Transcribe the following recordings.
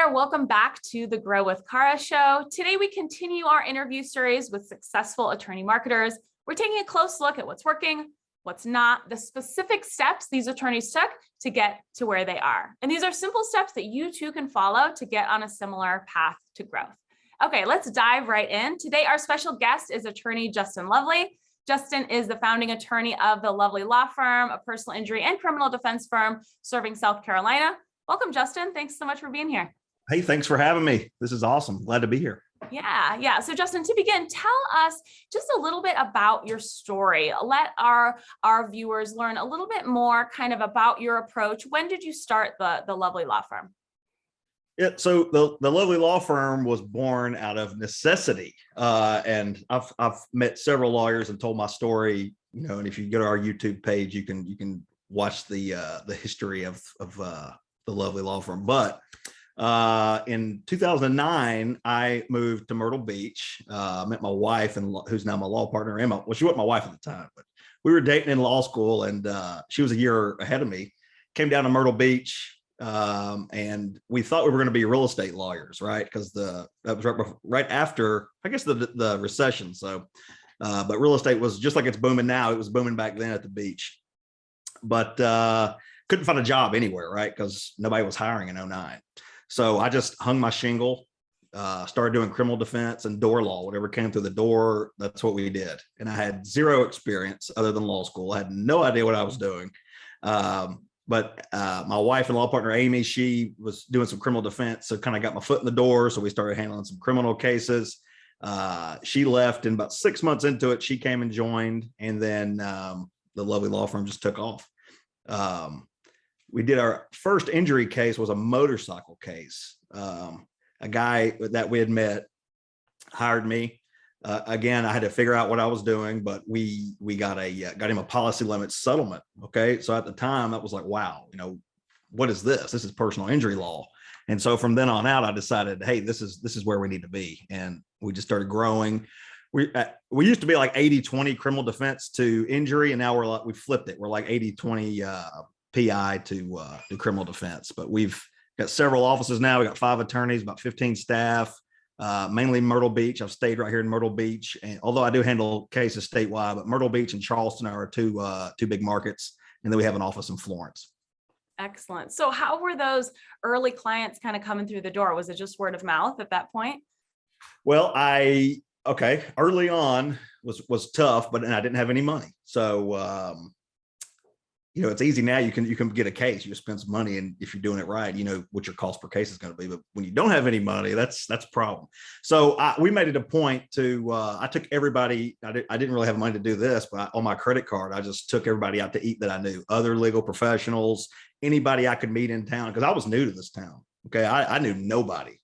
there, welcome back to the Grow with Cara show. Today we continue our interview series with successful attorney marketers. We're taking a close look at what's working, what's not, the specific steps these attorneys took to get to where they are. And these are simple steps that you too can follow to get on a similar path to growth. Okay, let's dive right in. Today, our special guest is attorney Justin Lovely. Justin is the founding attorney of the Lovely Law Firm, a personal injury and criminal defense firm serving South Carolina. Welcome, Justin. Thanks so much for being here. Hey, thanks for having me. This is awesome. Glad to be here. Yeah. So Justin, to begin, tell us just a little bit about your story. Let our viewers learn a little bit more kind of about your approach. When did you start the Lovely Law Firm? Yeah, so the Lovely Law Firm was born out of necessity. And I've met several lawyers and told my story, and if you go to our YouTube page, you can watch the history of the Lovely Law Firm. But in 2009, I moved to Myrtle Beach. Met my wife, who's now my law partner, Emma. Well, she wasn't my wife at the time, but we were dating in law school, and she was a year ahead of me. Came down to Myrtle Beach, and we thought we were going to be real estate lawyers, right? Because that was right after, I guess, the recession. So, but real estate was just like it's booming now. It was booming back then at the beach, but couldn't find a job anywhere, right? Because nobody was hiring in 2009. So I just hung my shingle, started doing criminal defense and door law, whatever came through the door, that's what we did. And I had zero experience other than law school. I had no idea what I was doing. But my wife and law partner, Amy, she was doing some criminal defense. So kind of got my foot in the door. So we started handling some criminal cases. She left, and about 6 months into it, she came and joined. And then the Lovely Law Firm just took off. We did our first injury case was a motorcycle case. A guy that we had met hired me. Again, I had to figure out what I was doing, but we got him a policy limit settlement. Okay. So at the time that was like, wow, what is this? This is personal injury law. And so from then on out, I decided, hey, this is where we need to be. And we just started growing. We used to be like 80-20 criminal defense to injury. And now we flipped it. We're like 80-20 PI to criminal defense, but we've got several offices now. We got 5 attorneys, about 15 staff, mainly Myrtle Beach. I've stayed right here in Myrtle Beach, and although I do handle cases statewide, but Myrtle Beach and Charleston are two big markets, and then we have an office in Florence. Excellent. So how were those early clients kind of coming through the door? Was it just word of mouth at that point? Well, early on was tough, but I didn't have any money, so it's easy now. You can get a case, you spend some money, and if you're doing it right, what your cost per case is going to be. But when you don't have any money, that's a problem. So we made it a point to, I took everybody, I didn't really have money to do this, but on my credit card, I just took everybody out to eat that I knew, other legal professionals, anybody I could meet in town, because I was new to this town. Okay. I knew nobody.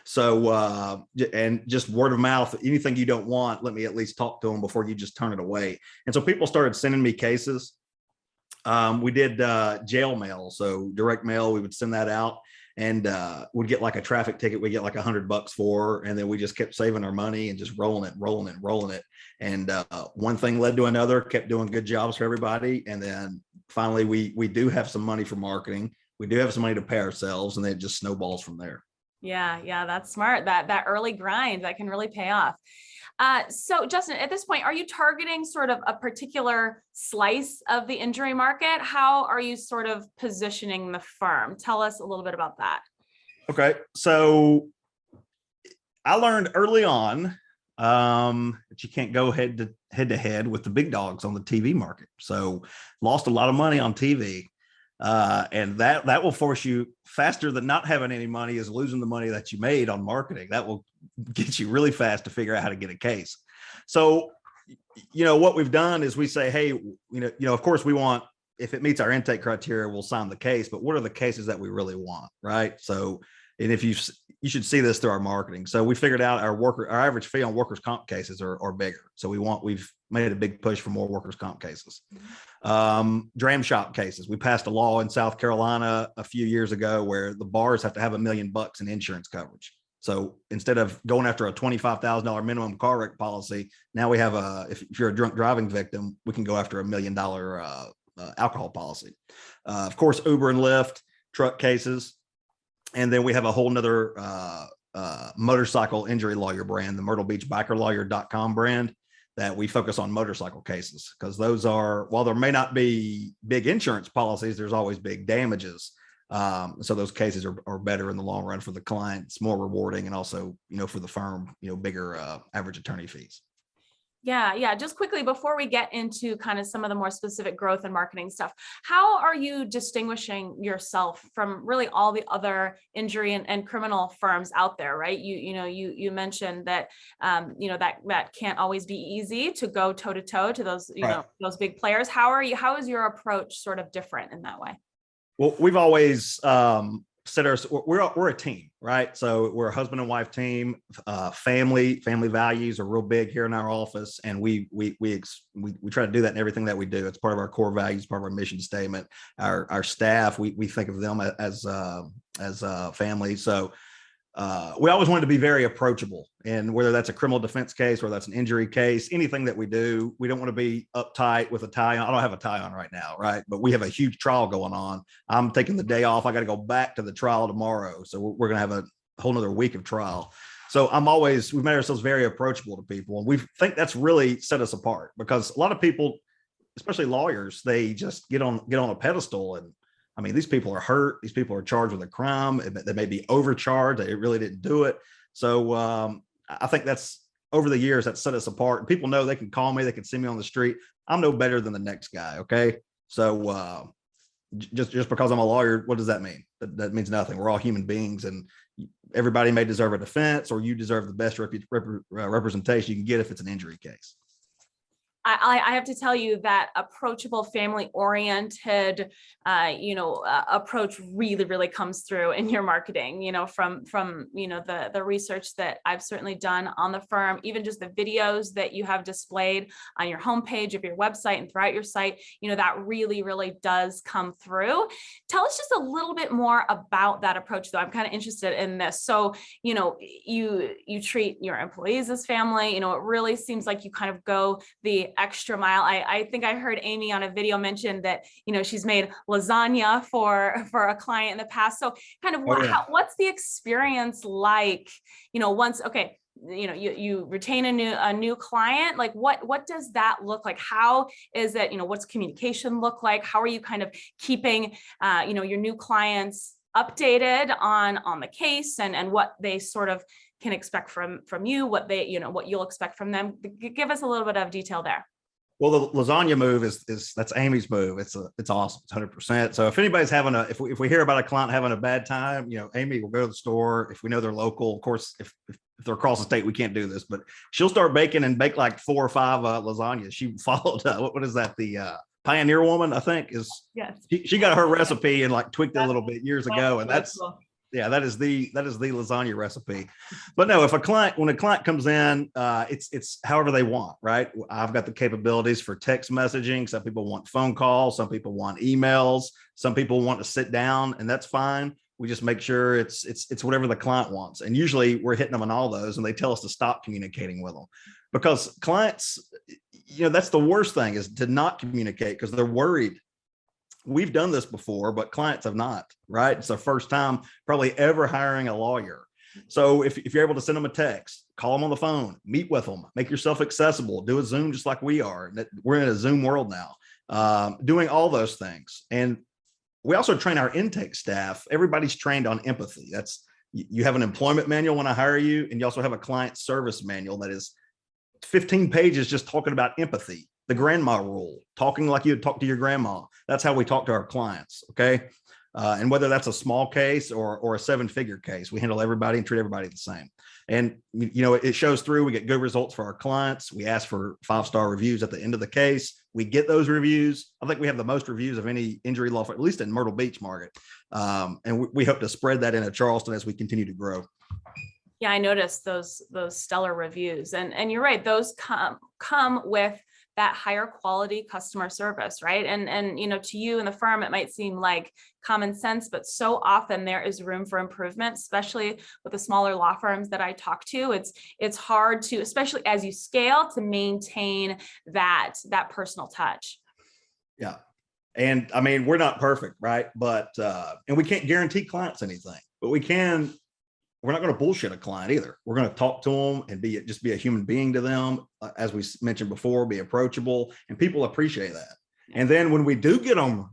So, and just word of mouth, anything you don't want, let me at least talk to them before you just turn it away. And so people started sending me cases. We did jail mail, so direct mail. We would send that out, and we'd get like a traffic ticket. We get like $100 for, and then we just kept saving our money and just rolling it. And one thing led to another. Kept doing good jobs for everybody, and then finally we do have some money for marketing. We do have some money to pay ourselves, and then it just snowballs from there. Yeah, that's smart. That early grind that can really pay off. So Justin, at this point, are you targeting sort of a particular slice of the injury market? How are you sort of positioning the firm? Tell us a little bit about that. Okay. So I learned early on that you can't go head to head with the big dogs on the TV market. So lost a lot of money on TV. And that will force you faster than not having any money is losing the money that you made on marketing. That will get you really fast to figure out how to get a case. So, what we've done is we say, hey, of course we want, if it meets our intake criteria, we'll sign the case, but what are the cases that we really want? Right. So, and if you should see this through our marketing. So we figured out our average fee on workers' comp cases are bigger. So we've made a big push for more workers' comp cases. Dram shop cases. We passed a law in South Carolina a few years ago where the bars have to have $1 million in insurance coverage. So instead of going after a $25,000 minimum car wreck policy, now we have if you're a drunk driving victim, we can go after $1 million alcohol policy. Of course, Uber and Lyft, truck cases. And then we have a whole nother motorcycle injury lawyer brand, the Myrtle Beach BikerLawyer.com brand, that we focus on motorcycle cases, because those are, while there may not be big insurance policies, there's always big damages. So those cases are better in the long run for the client. It's more rewarding, and also, for the firm, bigger average attorney fees. Yeah. Just quickly, before we get into kind of some of the more specific growth and marketing stuff, how are you distinguishing yourself from really all the other injury and criminal firms out there, right? You mentioned that, that can't always be easy to go toe to toe to those, Right. those big players. How is your approach sort of different in that way? Well, we've always said we're a team, right? So we're a husband and wife team. Family values are real big here in our office, and we try to do that in everything that we do. It's part of our core values, part of our mission statement. Our staff, we think of them as family. So we always wanted to be very approachable, and whether that's a criminal defense case or that's an injury case, anything that we do, we don't want to be uptight with a tie on. I don't have a tie on right now, right? But we have a huge trial going on. I'm taking the day off. I got to go back to the trial tomorrow. So we're going to have a whole nother week of trial. So we've made ourselves very approachable to people. And we think that's really set us apart, because a lot of people, especially lawyers, they just get on a pedestal. And I mean, these people are hurt. These people are charged with a crime. They may be overcharged. They really didn't do it. So I think that's, over the years, that set us apart. And people know they can call me. They can see me on the street. I'm no better than the next guy. Okay. So just because I'm a lawyer, what does that mean? That means nothing. We're all human beings, and everybody may deserve a defense, or you deserve the best representation you can get if it's an injury case. I have to tell you that approachable, family-oriented, approach really comes through in your marketing. From the research that I've certainly done on the firm, even just the videos that you have displayed on your homepage of your website and throughout your site, that really does come through. Tell us just a little bit more about that approach, though. I'm kind of interested in this. So, you treat your employees as family. It really seems like you kind of go the extra mile. I think I heard Amy on a video mention that, she's made lasagna for a client in the past. So kind of what's the experience like, once, okay, you retain a new client, like what does that look like? How is it, what's communication look like? How are you kind of keeping, your new clients updated on the case and what they sort of can expect from you, what you'll expect from them? Give us a little bit of detail there. Well, the lasagna move that's Amy's move. It's awesome. It's 100%. So if anybody's having if we hear about a client having a bad time, Amy will go to the store. If we know they're local, of course, if they're across the state, we can't do this, but she'll start baking and bake like 4 or 5 lasagnas. She followed, what is that? The Pioneer Woman, I think, is. Yes. She got her recipe and like tweaked it a little bit years ago. And that's cool. Yeah, that is the lasagna recipe. But no, when a client comes in, it's however they want, right? I've got the capabilities for text messaging. Some people want phone calls, some people want emails, some people want to sit down, and that's fine. We just make sure it's whatever the client wants. And usually we're hitting them on all those, and they tell us to stop communicating with them, because clients, that's the worst thing, is to not communicate, because they're worried. We've done this before, but clients have not, right? It's their first time probably ever hiring a lawyer. So if you're able to send them a text, call them on the phone, meet with them, make yourself accessible, do a Zoom just like we are. We're in a Zoom world now, doing all those things. And we also train our intake staff. Everybody's trained on empathy. You have an employment manual when I hire you, and you also have a client service manual that is 15 pages just talking about empathy. The grandma rule, talking like you'd talk to your grandma. That's how we talk to our clients. Okay. And whether that's a small case or a 7-figure case, we handle everybody and treat everybody the same. And, it shows through. We get good results for our clients. We ask for 5-star reviews at the end of the case. We get those reviews. I think we have the most reviews of any injury law firm, at least in Myrtle Beach market. And we hope to spread that into Charleston as we continue to grow. Yeah, I noticed those stellar reviews, and you're right. Those come with that higher quality customer service, right? And to you and the firm, it might seem like common sense, but so often there is room for improvement, especially with the smaller law firms that I talk to. It's hard to, especially as you scale, to maintain that personal touch. Yeah. And I mean, we're not perfect, right? But and we can't guarantee clients anything. but we're not going to bullshit a client either. We're going to talk to them and just be a human being to them. As we mentioned before, be approachable, and people appreciate that. And then when we do get them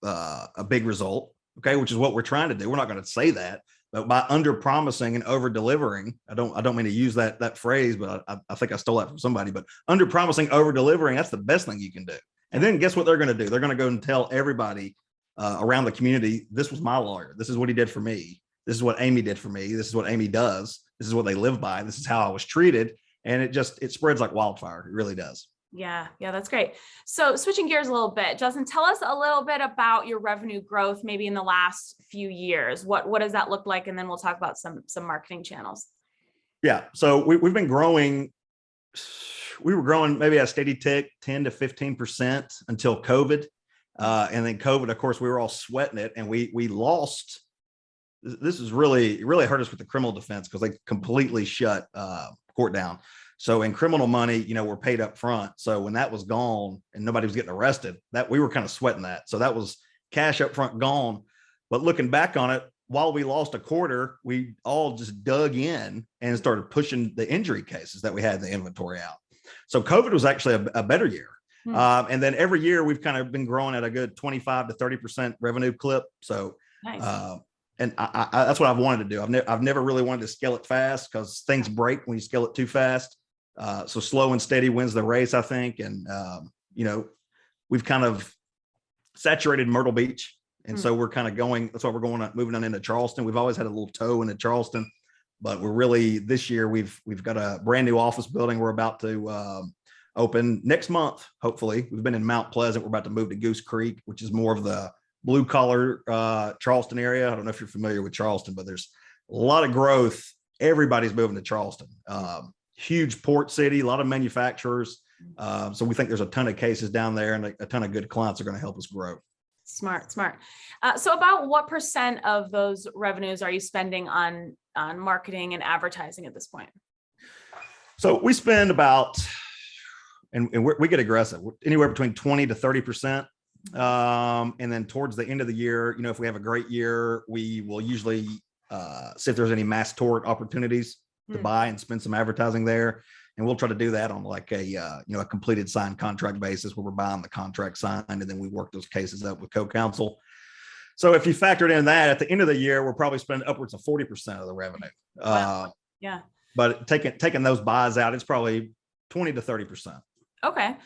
a big result, okay, which is what we're trying to do, we're not going to say that, but by under promising and over delivering, I don't mean to use that phrase, but I think I stole that from somebody, but under promising, over delivering, that's the best thing you can do. And then guess what they're going to do? They're going to go and tell everybody around the community, this was my lawyer. This is what he did for me. This is what Amy did for me. This is what Amy does. This is what they live by. This is how I was treated. And it spreads like wildfire. It really does. Yeah, that's great. So switching gears a little bit, Justin, tell us a little bit about your revenue growth, maybe in the last few years. What does that look like? And then we'll talk about some marketing channels. Yeah. So we've been growing. We were growing maybe a steady tick, 10 to 15% until COVID. And then COVID, of course, we were all sweating it, and we lost. This is really hurt us with the criminal defense because they completely shut court down. So in criminal money, we're paid up front. So when that was gone and nobody was getting arrested, that we were kind of sweating that. So that was cash up front gone. But looking back on it, while we lost a quarter, we all just dug in and started pushing the injury cases that we had in the inventory out. So COVID was actually a better year. And then every year we've kind of been growing at a good 25 to 30% revenue clip. So nice. And I that's what I've wanted to do. I've never really wanted to scale it fast because things break when you scale it too fast. So slow and steady wins the race, I think. And, we've kind of saturated Myrtle Beach. And so we're kind of that's why we're moving on into Charleston. We've always had a little toe into Charleston, but we're really, this year, we've got a brand new office building. We're about to open next month. Hopefully. We've been in Mount Pleasant. We're about to move to Goose Creek, which is more of the blue collar Charleston area. I don't know if you're familiar with Charleston, but there's a lot of growth. Everybody's moving to Charleston. Huge port city, a lot of manufacturers. So we think there's a ton of cases down there, and a ton of good clients are going to help us grow. Smart. So about what % of those revenues are you spending on marketing and advertising at this point? So we spend about, and we get aggressive, anywhere between 20 to 30%. And then towards the end of the year, if we have a great year, we will usually see if there's any mass tort opportunities to buy and spend some advertising there. And we'll try to do that on like a completed signed contract basis where we're buying the contract signed, and then we work those cases up with co-counsel. So if you factored in that, at the end of the year, we'll probably spend upwards of 40% of the revenue. Wow. Yeah. But taking those buys out, it's probably 20 to 30%. Okay.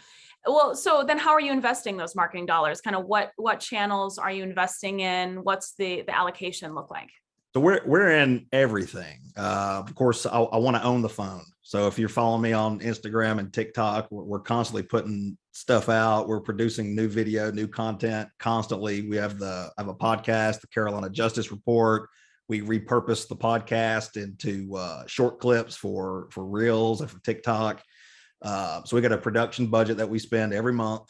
Well, so then how are you investing those marketing dollars? Kind of what channels are you investing in? What's the allocation look like? So we're in everything. Of course, I want to own the phone. So if you're following me on Instagram and TikTok, we're constantly putting stuff out. We're producing new video, new content constantly. I have a podcast, the Carolina Justice Report. We repurpose the podcast into short clips for Reels and for TikTok. So we got a production budget that we spend every month.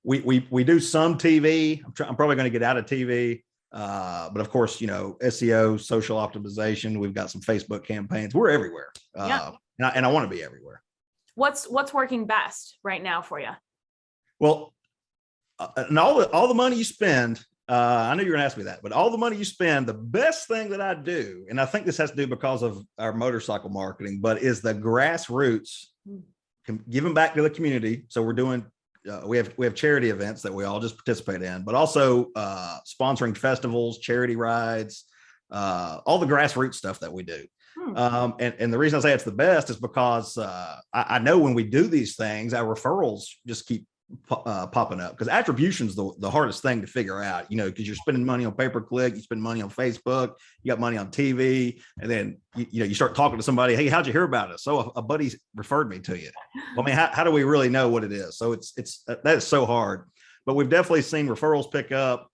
We do some TV. I'm probably going to get out of TV. But of course, SEO, social optimization, we've got some Facebook campaigns. We're everywhere. And I want to be everywhere. What's working best right now for you? Well, and all the money you spend, I know you're going to ask me that, but all the money you spend, the best thing that I do, and I think this has to do because of our motorcycle marketing, but is the grassroots, giving back to the community. So we're doing, we have charity events that we all just participate in, but also sponsoring festivals, charity rides, all the grassroots stuff that we do. And the reason I say it's the best is because I know when we do these things, our referrals just keep popping up, because attribution is the hardest thing to figure out, because you're spending money on pay-per-click, you spend money on Facebook, you got money on TV, and then you start talking to somebody, hey, how'd you hear about us? So a buddy referred me to you. Well, I mean, how do we really know what it is? So that is so hard, but we've definitely seen referrals pick up,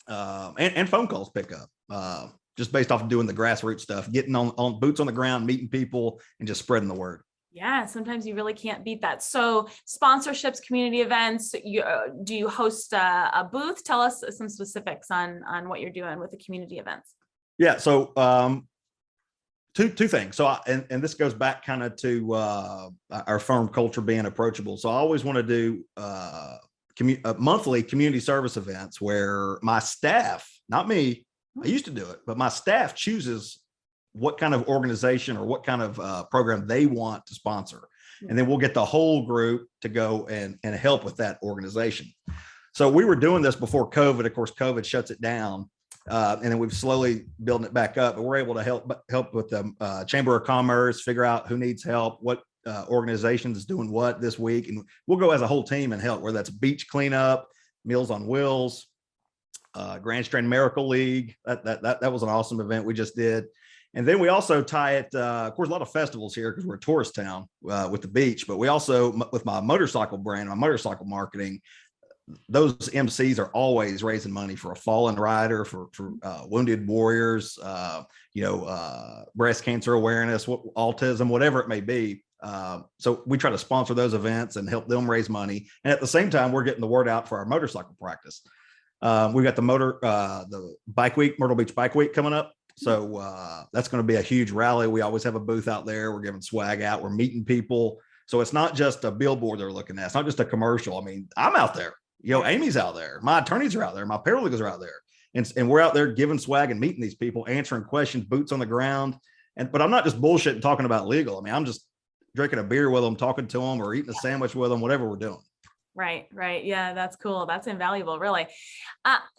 and phone calls pick up, just based off of doing the grassroots stuff, getting on boots on the ground, meeting people, and just spreading the word. Yeah, sometimes you really can't beat that. So sponsorships, community events, do you host a booth? Tell us some specifics on what you're doing with the community events. Yeah, so two things. So and this goes back kind of to our firm culture being approachable. So I always want to do monthly community service events where my staff, not me. I used to do it, but my staff chooses what kind of organization or what kind of program they want to sponsor. And then we'll get the whole group to go and help with that organization. So we were doing this before COVID. Of course, COVID shuts it down. And then we've slowly building it back up, but we're able to help with the Chamber of Commerce, figure out who needs help, what organizations is doing what this week. And we'll go as a whole team and help, whether that's beach cleanup, Meals on Wheels, Grand Strand Miracle League. That was an awesome event we just did. And then we also tie it, of course, a lot of festivals here because we're a tourist town with the beach, but we also, with my motorcycle brand, my motorcycle marketing, those MCs are always raising money for a fallen rider, for wounded warriors, breast cancer awareness, autism, whatever it may be. So we try to sponsor those events and help them raise money. And at the same time, we're getting the word out for our motorcycle practice. We've got the Bike Week, Myrtle Beach Bike Week coming up. So that's going to be a huge rally. We always have a booth out there. We're giving swag out. We're meeting people. So it's not just a billboard they're looking at. It's not just a commercial. I mean, I'm out there. Amy's out there. My attorneys are out there. My paralegals are out there. And we're out there giving swag and meeting these people, answering questions, boots on the ground. But I'm not just bullshitting talking about legal. I mean, I'm just drinking a beer with them, talking to them, or eating a sandwich with them, whatever we're doing. Right. Yeah, that's cool. That's invaluable, really.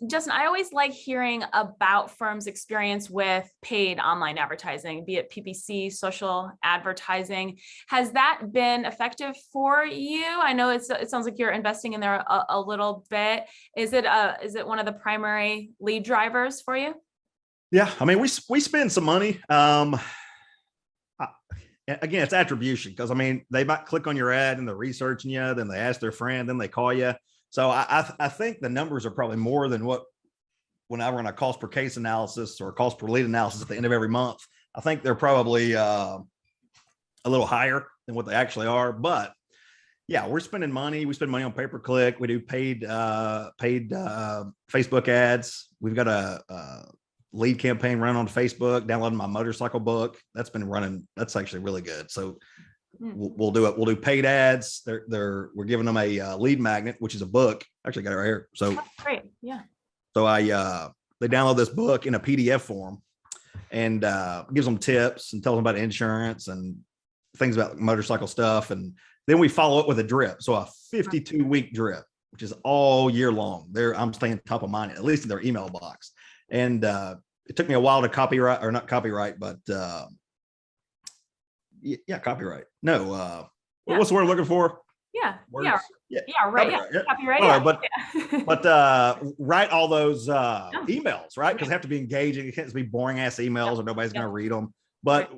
Justin, I always like hearing about firms' experience with paid online advertising, be it PPC, social advertising. Has that been effective for you? I know it sounds like you're investing in there a little bit. Is it one of the primary lead drivers for you? Yeah, I mean, we spend some money. Again, it's attribution, because I mean, they might click on your ad and they're researching you, then they ask their friend, then they call you. So I think the numbers are probably more than when I run a cost per case analysis or cost per lead analysis at the end of every month. I think they're probably a little higher than what they actually are. But yeah, we're spending money. We spend money on pay-per-click. We do paid Facebook ads. We've got a lead campaign run on Facebook, downloading my motorcycle book. That's been running. That's actually really good. So we'll do it. We'll do paid ads. We're giving them a lead magnet, which is a book. Actually got it right here. So great. Yeah. So they download this book in a PDF form and gives them tips and tells them about insurance and things about motorcycle stuff. And then we follow up with a drip. So a 52-week drip, which is all year long. I'm staying top of mind, at least in their email box. And it took me a while to copyright, or not copyright, but copyright. No, what's the word I'm looking for? Yeah. Words? Right. Copyright. All right, but write all those emails, right? Because they have to be engaging. It can't be boring ass emails or nobody's going to read them. But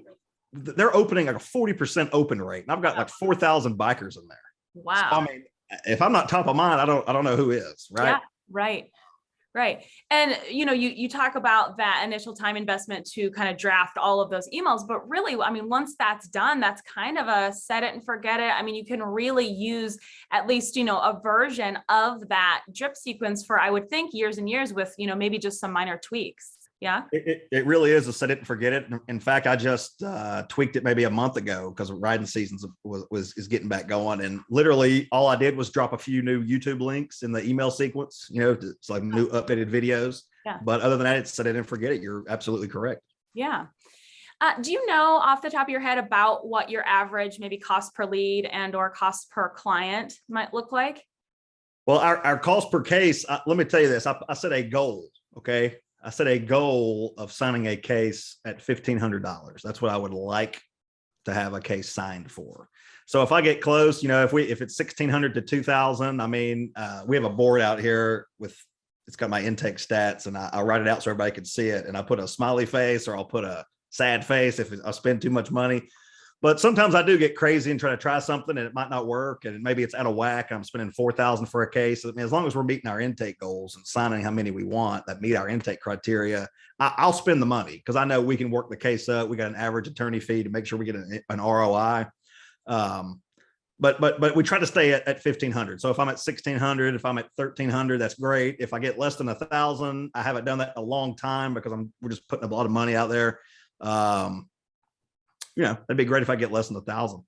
they're opening like a 40% open rate, and I've got like 4,000 bikers in there. Wow. So, I mean, if I'm not top of mind, I don't know who is, right? Yeah, right. And, you talk about that initial time investment to kind of draft all of those emails, but really, I mean, once that's done, that's kind of a set it and forget it. I mean, you can really use at least, a version of that drip sequence for, I would think, years and years with, maybe just some minor tweaks. Yeah. It really is a set it and forget it. In fact, I just tweaked it maybe a month ago because riding seasons is getting back going. And literally all I did was drop a few new YouTube links in the email sequence, it's like new updated videos. Yeah. But other than that, it's set it and forget it. You're absolutely correct. Yeah. Do you know off the top of your head about what your average maybe cost per lead and or cost per client might look like? Well, our cost per case, let me tell you this. I set a goal. Okay. I set a goal of signing a case at $1,500. That's what I would like to have a case signed for. So if I get close, if it's 1,600 to 2,000, I mean, we have a board out here it's got my intake stats, and I write it out so everybody can see it. And I put a smiley face, or I'll put a sad face if I spend too much money. But sometimes I do get crazy and try to try something and it might not work. And maybe it's out of whack. I'm spending $4,000 for a case. I mean, as long as we're meeting our intake goals and signing how many we want that meet our intake criteria, I'll spend the money because I know we can work the case up. We got an average attorney fee to make sure we get an ROI. But we try to stay at 1,500. So if I'm at 1,600, if I'm at 1,300, that's great. If I get less than 1,000, I haven't done that in a long time because we're just putting a lot of money out there. That'd be great if I get less than 1,000.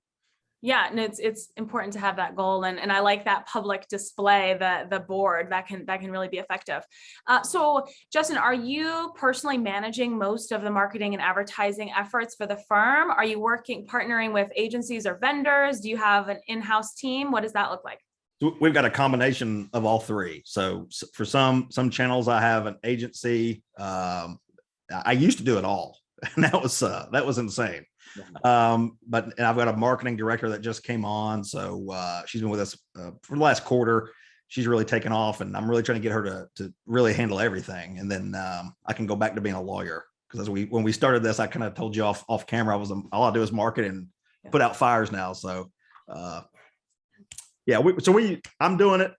Yeah, and it's important to have that goal, and I like that public display, the board that can really be effective. So Justin, are you personally managing most of the marketing and advertising efforts for the firm? Are you partnering with agencies or vendors? Do you have an in-house team? What does that look like? So we've got a combination of all three. So for some channels, I have an agency. I used to do it all, and that was insane. But and I've got a marketing director that just came on. So she's been with us for the last quarter. She's really taken off, and I'm really trying to get her to really handle everything. And then I can go back to being a lawyer, because when we started this, I kind of told you off camera, all I do is market and put out fires now. So I'm doing it.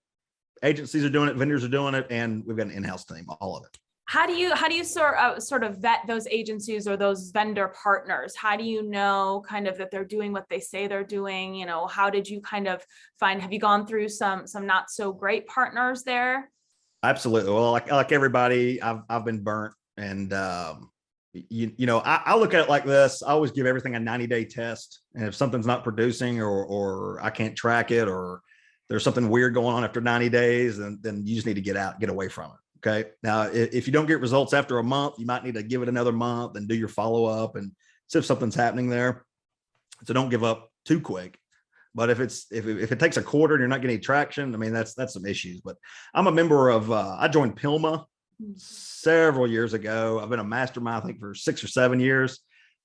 Agencies are doing it, vendors are doing it, and we've got an in-house team, all of it. How do you sort of vet those agencies or those vendor partners? How do you know kind of that they're doing what they say they're doing? You know, how did you kind of have you gone through some not so great partners there? Absolutely. Well, like everybody, I've been burnt, and I look at it like this. I always give everything a 90-day test, and if something's not producing or I can't track it, or there's something weird going on after 90 days, then you just need to get away from it. Okay. Now, if you don't get results after a month, you might need to give it another month and do your follow-up and see if something's happening there. So don't give up too quick. But if it takes a quarter and you're not getting any traction, I mean, that's some issues. But I'm a member of, I joined PILMA several years ago. I've been a mastermind, I think, for 6 or 7 years.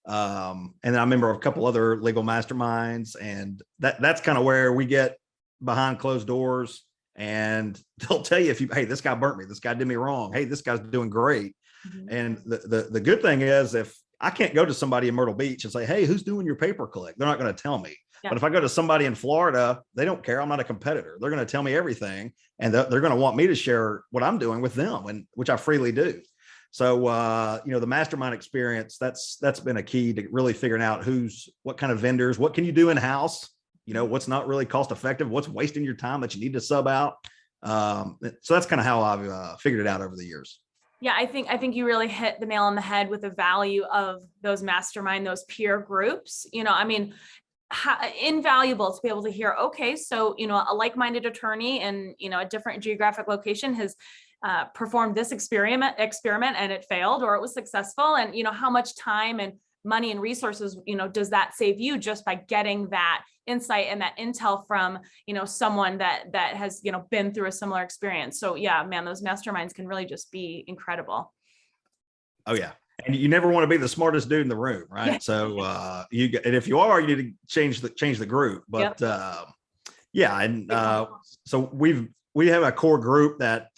And then I'm a member of a couple other legal masterminds. And that's kind of where we get behind closed doors. And they'll tell you, hey, this guy burnt me. This guy did me wrong. Hey, this guy's doing great. Mm-hmm. And the good thing is, if I can't go to somebody in Myrtle Beach and say, hey, who's doing your pay-per-click? They're not going to tell me. Yeah. But if I go to somebody in Florida, they don't care. I'm not a competitor. They're going to tell me everything. And they're going to want me to share what I'm doing with them, and which I freely do. So, the mastermind experience, that's been a key to really figuring out what kind of vendors, what can you do in-house? What's not really cost effective, what's wasting your time that you need to sub out. So that's kind of how I've figured it out over the years. Yeah, I think you really hit the nail on the head with the value of those mastermind, those peer groups. Invaluable to be able to hear, okay, so, a like-minded attorney in, a different geographic location has performed this experiment and it failed, or it was successful. And, how much time and money and resources, does that save you just by getting that insight and that intel from, someone that has, been through a similar experience. So yeah, man, those masterminds can really just be incredible. Oh yeah. And you never want to be the smartest dude in the room, right? Yeah. So and if you are, you need to change the group. But yep. So we have a core group that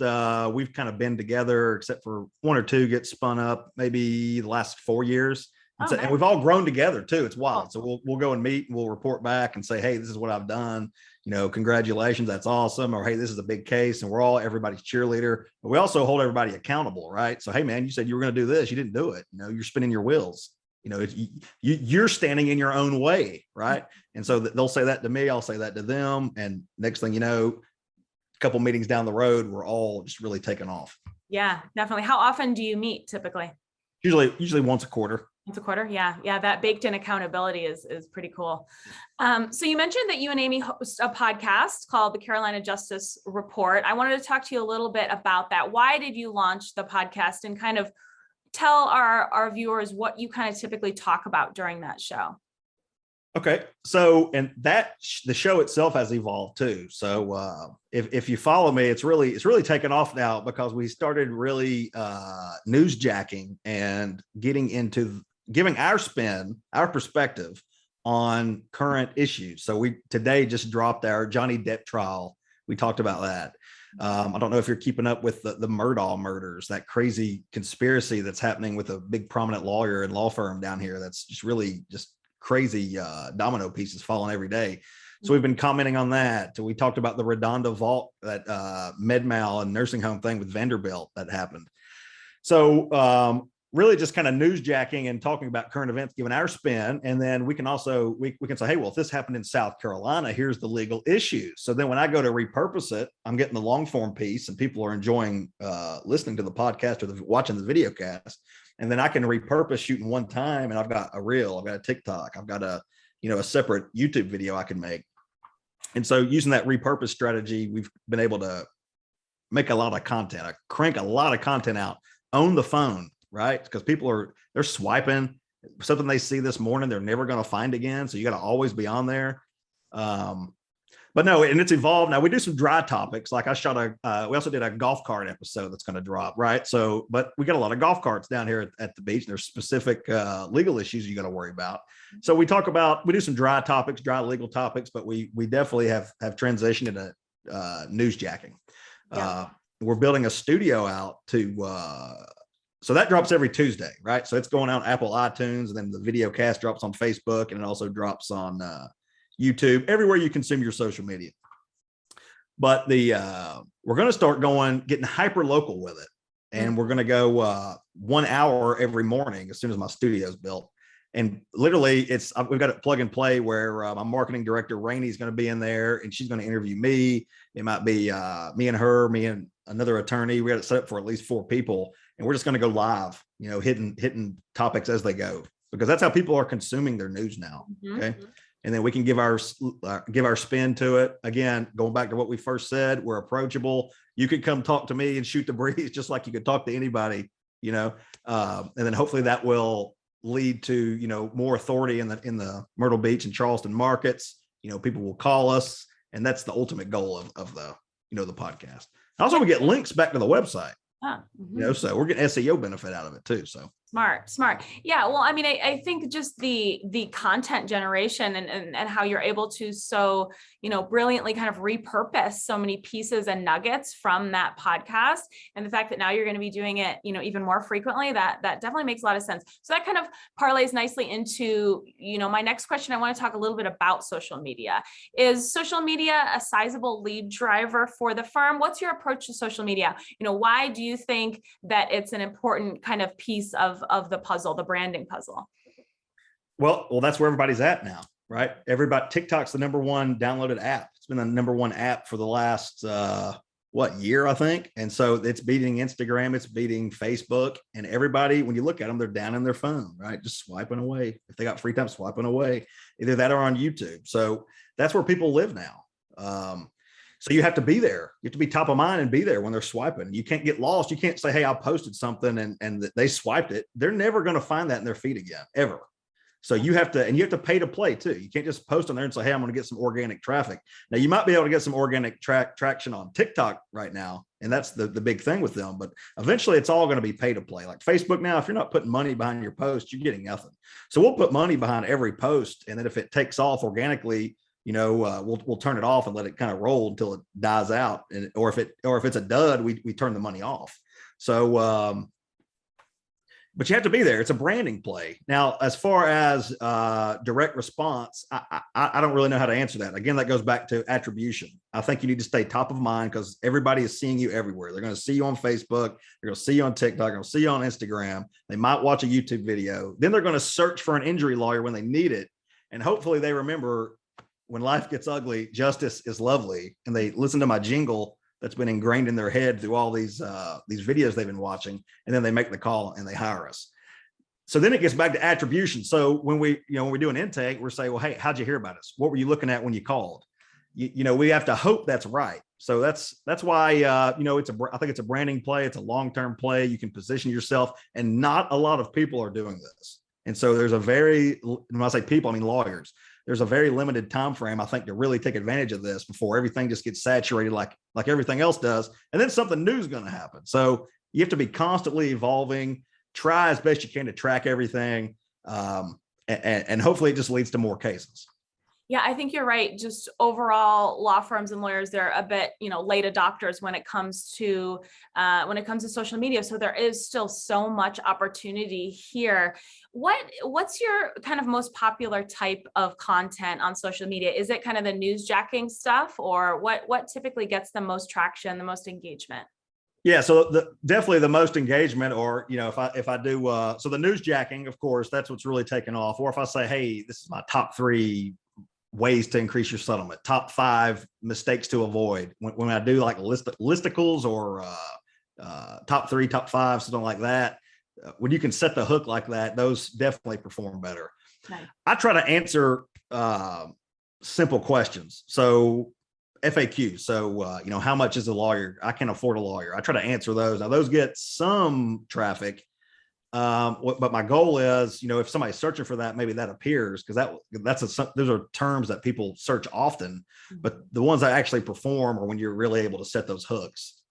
we've kind of been together, except for one or two get spun up maybe the last 4 years. And we've all grown together too. It's wild. So we'll go and meet and we'll report back and say, hey, this is what I've done. Congratulations. That's awesome. Or, hey, this is a big case. And we're all everybody's cheerleader. But we also hold everybody accountable, right? So, hey, man, you said you were going to do this. You didn't do it. You're spinning your wheels. You're standing in your own way, right? And so they'll say that to me. I'll say that to them. And next thing you know, a couple meetings down the road, we're all just really taking off. Yeah, definitely. How often do you meet typically? Usually once a quarter. Once a quarter. Yeah. That baked in accountability is pretty cool. So you mentioned that you and Amy host a podcast called the Carolina Justice Report. I wanted to talk to you a little bit about that. Why did you launch the podcast, and kind of tell our viewers what you kind of typically talk about during that show? Okay. So, and the show itself has evolved too. So, if you follow me, it's really taken off now, because we started really newsjacking and getting into giving our spin, our perspective on current issues. So we today just dropped our Johnny Depp trial. We talked about that. I don't know if you're keeping up with the Murdaugh murders, that crazy conspiracy that's happening with a big prominent lawyer and law firm down here. That's just really just crazy domino pieces falling every day. So we've been commenting on that. We talked about the Redonda Vault, that MedMal and nursing home thing with Vanderbilt that happened. So really just kind of newsjacking and talking about current events, giving our spin. And then we can also, we can say, hey, well, if this happened in South Carolina, here's the legal issues. So then when I go to repurpose it, I'm getting the long form piece and people are enjoying listening to the podcast or watching the video cast. And then I can repurpose shooting one time, and I've got a reel, I've got a TikTok, I've got a a separate YouTube video I can make. And so using that repurpose strategy, we've been able to make a lot of content. I crank a lot of content out on the phone, right? Because people they're swiping something they see this morning, they're never going to find again. So you got to always be on there. But no, and it's evolved. Now we do some dry topics. Like we also did a golf cart episode that's going to drop, right? So, but we got a lot of golf carts down here at the beach. And there's specific legal issues you got to worry about. So we do some dry topics, dry legal topics, but we definitely have transitioned into newsjacking. Yeah. We're building a studio out so that drops every Tuesday, right? So it's going out on Apple iTunes, and then the video cast drops on Facebook, and it also drops on YouTube, everywhere you consume your social media. But we're going to start getting hyper local with it. And we're going to go 1 hour every morning as soon as my studio's built. And literally we've got it plug and play where my marketing director, Rainey, is going to be in there, and she's going to interview me. It might be me and her, me and another attorney. We got it set up for at least 4 people, and we're just going to go live, hitting topics as they go, because that's how people are consuming their news now. Mm-hmm. Okay. And then we can give our spin to it. Again, going back to what we first said, we're approachable. You could come talk to me and shoot the breeze just like you could talk to anybody, and then hopefully that will lead to, more authority in the Myrtle Beach and Charleston markets. People will call us, and that's the ultimate goal of the, the podcast. Also, we get links back to the website. So we're getting SEO benefit out of it too. So smart. Yeah. Well, I mean, I think just the content generation and how you're able to so, brilliantly kind of repurpose so many pieces and nuggets from that podcast, and the fact that now you're going to be doing it, even more frequently, that definitely makes a lot of sense. So that kind of parlays nicely into, my next question. I want to talk a little bit about social media. Is social media a sizable lead driver for the firm? What's your approach to social media? Why do you think that it's an important kind of piece of the puzzle, the branding puzzle? Well, that's where everybody's at now, right? TikTok's the number one downloaded app. It's been the number one app for the last, year, I think. And so it's beating Instagram, it's beating Facebook, and everybody, when you look at them, they're down in their phone, right? Just swiping away. If they got free time, swiping away, either that or on YouTube. So that's where people live now. So you have to be there. You have to be top of mind and be there when they're swiping. You can't get lost. You can't say, hey, I posted something and they swiped it. They're never going to find that in their feed again, ever. So you have to pay to play too. You can't just post on there and say, hey, I'm going to get some organic traffic. Now you might be able to get some organic traction on TikTok right now. And that's the big thing with them. But eventually it's all going to be pay to play. Like Facebook now, if you're not putting money behind your post, you're getting nothing. So we'll put money behind every post. And then if it takes off organically, we'll turn it off and let it kind of roll until it dies out. Or if it's a dud, we turn the money off. So, but you have to be there. It's a branding play. Now, as far as direct response, I don't really know how to answer that. Again, that goes back to attribution. I think you need to stay top of mind because everybody is seeing you everywhere. They're going to see you on Facebook. They're going to see you on TikTok. They're going to see you on Instagram. They might watch a YouTube video. Then they're going to search for an injury lawyer when they need it. And hopefully they remember, when life gets ugly, justice is lovely. And they listen to my jingle that's been ingrained in their head through all these videos they've been watching. And then they make the call and they hire us. So then it gets back to attribution. So when we do an intake, we're saying, well, hey, how'd you hear about us? What were you looking at when you called? We have to hope that's right. So that's why, I think it's a branding play. It's a long-term play. You can position yourself, and not a lot of people are doing this. And so there's when I say people, I mean lawyers. There's a very limited time frame, I think, to really take advantage of this before everything just gets saturated like everything else does. And then something new is going to happen. So you have to be constantly evolving, try as best you can to track everything. And hopefully it just leads to more cases. Yeah, I think you're right. Just overall, law firms and lawyers, they're a bit, late adopters when it comes to social media. So there is still so much opportunity here. What's your kind of most popular type of content on social media? Is it kind of the newsjacking stuff, or what typically gets the most traction, the most engagement? Yeah, so definitely the most engagement, or if I do so the newsjacking, of course, that's what's really taken off. Or if I say, hey, this is my top 3 ways to increase your settlement, top 5 mistakes to avoid. When I do like listicles or top 3, top 5, something like that, when you can set the hook like that, those definitely perform better. Nice. I try to answer simple questions. So FAQ. So, how much is a lawyer? I can't afford a lawyer. I try to answer those. Now those get some traffic. But my goal is, if somebody's searching for that, maybe that appears because those are terms that people search often, but the ones that actually perform are when you're really able to set those hooks.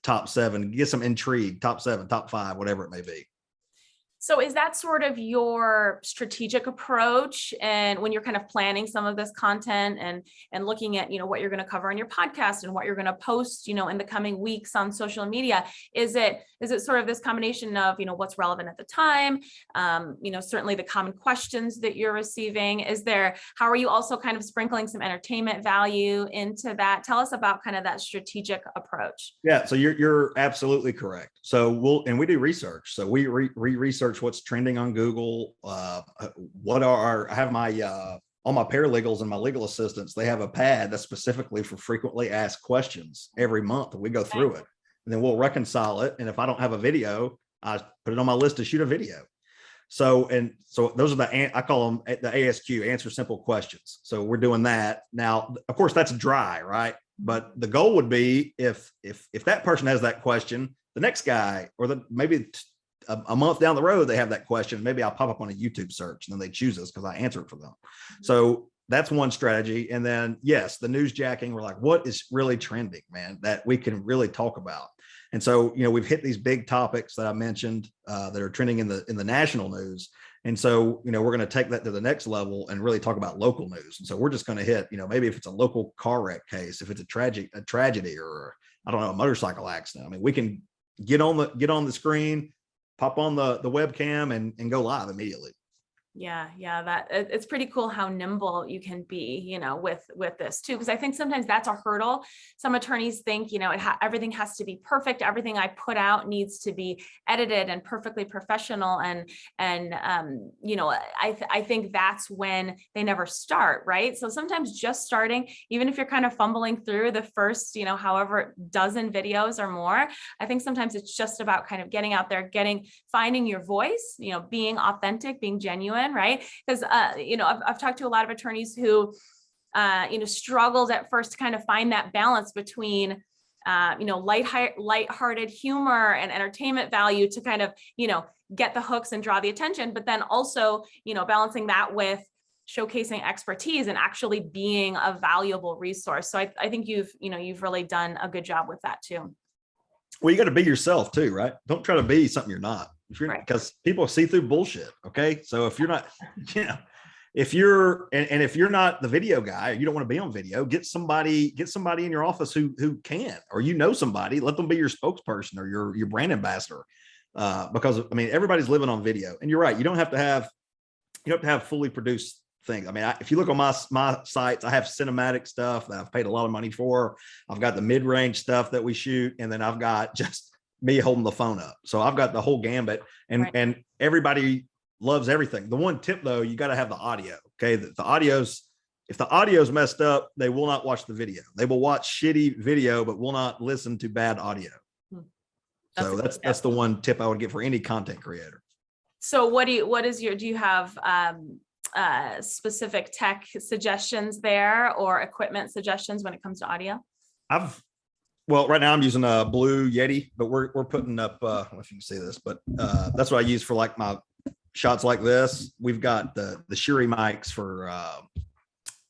Top 7, get some intrigue, top 7, top 5, whatever it may be. So is that sort of your strategic approach? And when you're kind of planning some of this content and looking at, what you're going to cover on your podcast and what you're going to post, in the coming weeks on social media, is it sort of this combination of, what's relevant at the time? Certainly the common questions that you're receiving. How are you also kind of sprinkling some entertainment value into that? Tell us about kind of that strategic approach. Yeah, so you're absolutely correct. So we do research. So we research what's trending on Google. I have my all my paralegals and my legal assistants, they have a pad that's specifically for frequently asked questions every month, and we go through it, and then we'll reconcile it. And if I don't have a video, I put it on my list to shoot a video. So those are I call them the ASQ, answer simple questions. So we're doing that now. Of course, that's dry, right? But the goal would be if that person has that question, the next guy, or maybe a month down the road, they have that question. Maybe I'll pop up on a YouTube search and then they choose us because I answer it for them. So that's one strategy. And then, yes, the news jacking, we're like, what is really trending, man, that we can really talk about? And so, we've hit these big topics that I mentioned that are trending in the national news. And so, we're going to take that to the next level and really talk about local news. And so we're just going to hit, maybe if it's a local car wreck case, if it's a tragedy, or I don't know, a motorcycle accident. I mean, we can get on the screen, pop on the webcam and go live immediately. Yeah, that it's pretty cool how nimble you can be, with this too, because I think sometimes that's a hurdle. Some attorneys think, everything has to be perfect. Everything I put out needs to be edited and perfectly professional. And I think that's when they never start, right? So sometimes just starting, even if you're kind of fumbling through the first, however dozen videos or more, I think sometimes it's just about kind of getting out there, finding your voice, being authentic, being genuine. Right? Because, I've talked to a lot of attorneys who, struggled at first to kind of find that balance between, lighthearted humor and entertainment value to kind of, get the hooks and draw the attention, but then also, balancing that with showcasing expertise and actually being a valuable resource. So I think you've really done a good job with that too. Well, you got to be yourself too, right? Don't try to be something you're not. Because people see through bullshit. Okay. So if you're not, if you're not the video guy, you don't want to be on video, get somebody in your office who can, or somebody, let them be your spokesperson or your brand ambassador. Because everybody's living on video, and you're right. You don't have to have fully produced things. If you look on my sites, I have cinematic stuff that I've paid a lot of money for. I've got the mid-range stuff that we shoot, and then I've got just me holding the phone up. So I've got the whole gambit, and everybody loves everything. The one tip though, you got to have the audio. Okay. If the audio's messed up, they will not watch the video. They will watch shitty video, but will not listen to bad audio. So that's the one tip I would give for any content creator. So do you have specific tech suggestions there or equipment suggestions when it comes to audio? Well, right now I'm using a Blue Yeti, but we're putting up, I don't know if you can see this, but that's what I use for like my shots like this. We've got the Shure mics for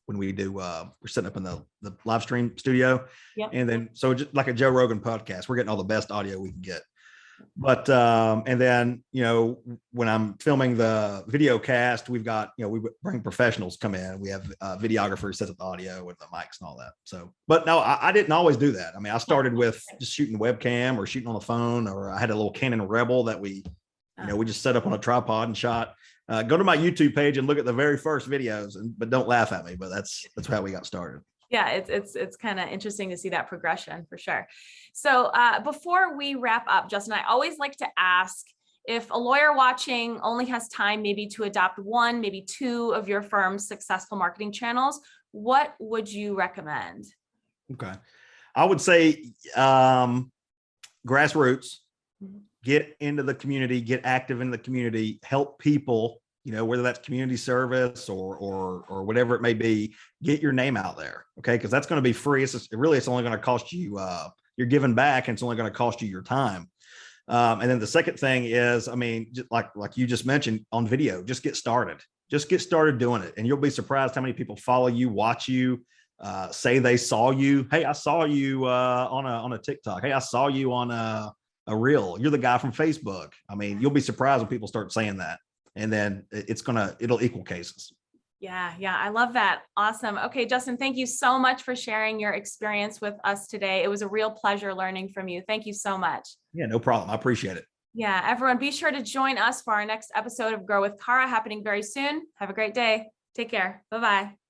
when we do, we're setting up in the live stream studio. Yep. And then, so just like a Joe Rogan podcast, we're getting all the best audio we can get. But, and then, when I'm filming the video cast, we've got, we bring professionals come in. We have videographers set up the audio with the mics and all that. So, but no, I didn't always do that. I started with just shooting webcam or shooting on the phone, or I had a little Canon Rebel that we just set up on a tripod and shot. Go to my YouTube page and look at the very first videos, but don't laugh at me, but that's how we got started. Yeah, it's kind of interesting to see that progression for sure. So before we wrap up, Justin, I always like to ask, if a lawyer watching only has time maybe to adopt one, maybe two of your firm's successful marketing channels, what would you recommend? Okay. I would say grassroots, get into the community, get active in the community, help people whether that's community service or whatever it may be, get your name out there. Okay. Cause that's going to be free. It's only going to cost you, you're giving back, and it's only going to cost you your time. And then the second thing is, I mean, just like you just mentioned on video, just get started doing it. And you'll be surprised how many people follow you, watch you, say they saw you. Hey, I saw you on a TikTok. Hey, I saw you on a reel. You're the guy from Facebook. I mean, you'll be surprised when people start saying that. And then it'll equal cases. Yeah, I love that. Awesome. Okay, Justin, thank you so much for sharing your experience with us today. It was a real pleasure learning from you. Thank you so much. Yeah, no problem. I appreciate it. Yeah, everyone, be sure to join us for our next episode of Grow with Kara happening very soon. Have a great day. Take care. Bye-bye.